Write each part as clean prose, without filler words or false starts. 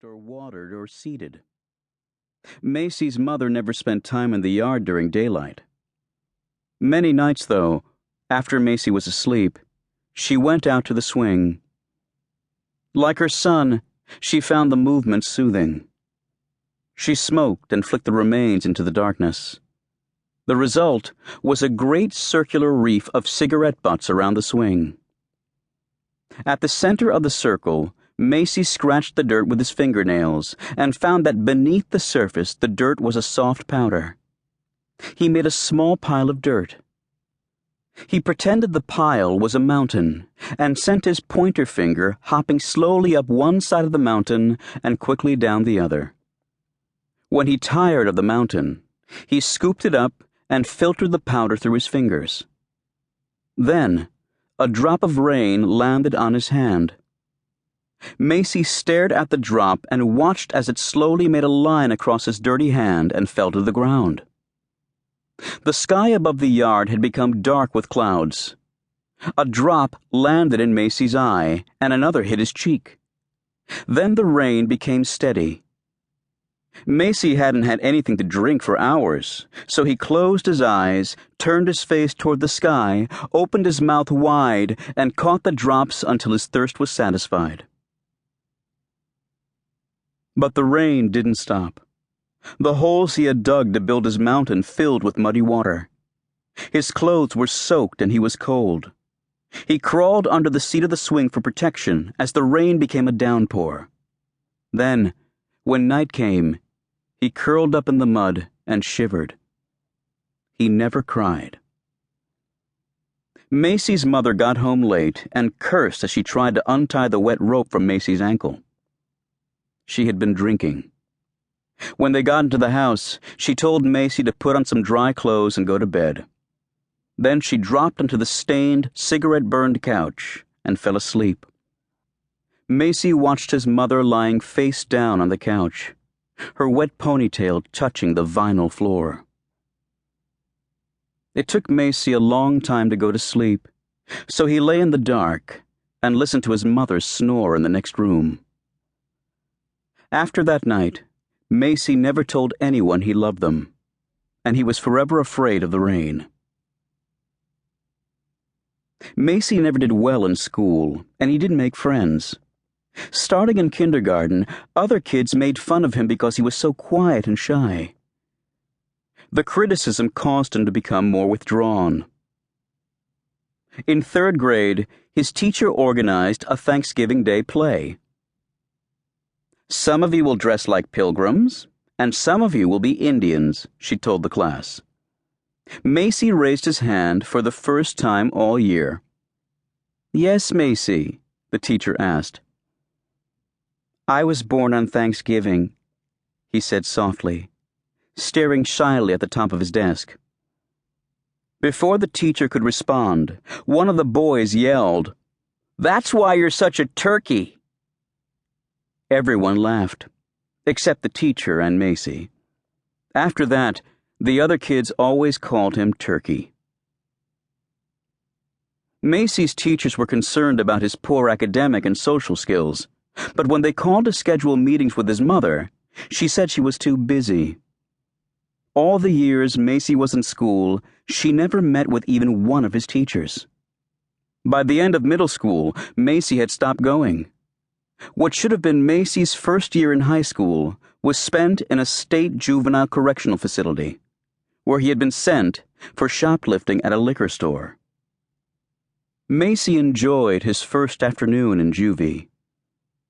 or watered or seeded. Macy's mother never spent time in the yard during daylight. Many nights, though, after Macy was asleep, she went out to the swing. Like her son, she found the movement soothing. She smoked and flicked the remains into the darkness. The result was a great circular reef of cigarette butts around the swing. At the center of the circle, Macy scratched the dirt with his fingernails and found that beneath the surface the dirt was a soft powder. He made a small pile of dirt. He pretended the pile was a mountain and sent his pointer finger hopping slowly up one side of the mountain and quickly down the other. When he tired of the mountain, he scooped it up and filtered the powder through his fingers. Then, a drop of rain landed on his hand. Macy stared at the drop and watched as it slowly made a line across his dirty hand and fell to the ground. The sky above the yard had become dark with clouds. A drop landed in Macy's eye, and another hit his cheek. Then the rain became steady. Macy hadn't had anything to drink for hours, so he closed his eyes, turned his face toward the sky, opened his mouth wide, and caught the drops until his thirst was satisfied. But the rain didn't stop. The holes he had dug to build his mountain filled with muddy water. His clothes were soaked and he was cold. He crawled under the seat of the swing for protection as the rain became a downpour. Then, when night came, he curled up in the mud and shivered. He never cried. Macy's mother got home late and cursed as she tried to untie the wet rope from Macy's ankle. She had been drinking. When they got into the house, she told Macy to put on some dry clothes and go to bed. Then she dropped onto the stained, cigarette-burned couch and fell asleep. Macy watched his mother lying face down on the couch, her wet ponytail touching the vinyl floor. It took Macy a long time to go to sleep, so he lay in the dark and listened to his mother snore in the next room. After that night, Macy never told anyone he loved them, and he was forever afraid of the rain. Macy never did well in school, and he didn't make friends. Starting in kindergarten, other kids made fun of him because he was so quiet and shy. The criticism caused him to become more withdrawn. In third grade, his teacher organized a Thanksgiving Day play. "Some of you will dress like pilgrims, and some of you will be Indians," she told the class. Macy raised his hand for the first time all year. "Yes, Macy," the teacher asked. "I was born on Thanksgiving," he said softly, staring shyly at the top of his desk. Before the teacher could respond, one of the boys yelled, "That's why you're such a turkey!" Everyone laughed, except the teacher and Macy. After that, the other kids always called him Turkey. Macy's teachers were concerned about his poor academic and social skills, but when they called to schedule meetings with his mother, she said she was too busy. All the years Macy was in school, she never met with even one of his teachers. By the end of middle school, Macy had stopped going. What should have been Macy's first year in high school was spent in a state juvenile correctional facility, where he had been sent for shoplifting at a liquor store. Macy enjoyed his first afternoon in juvie.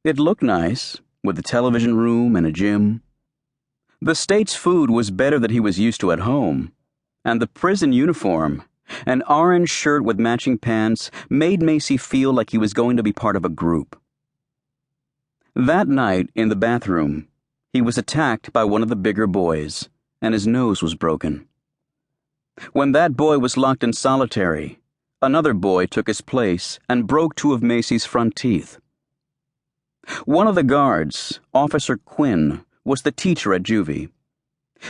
It looked nice, with a television room and a gym. The state's food was better than he was used to at home, and the prison uniform, an orange shirt with matching pants, made Macy feel like he was going to be part of a group. That night, in the bathroom, he was attacked by one of the bigger boys, and his nose was broken. When that boy was locked in solitary, another boy took his place and broke two of Macy's front teeth. One of the guards, Officer Quinn, was the teacher at juvie.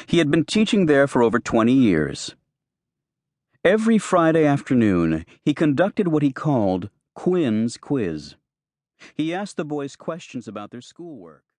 He had been teaching there for over 20 years. Every Friday afternoon, he conducted what he called Quinn's Quiz. He asked the boys questions about their schoolwork.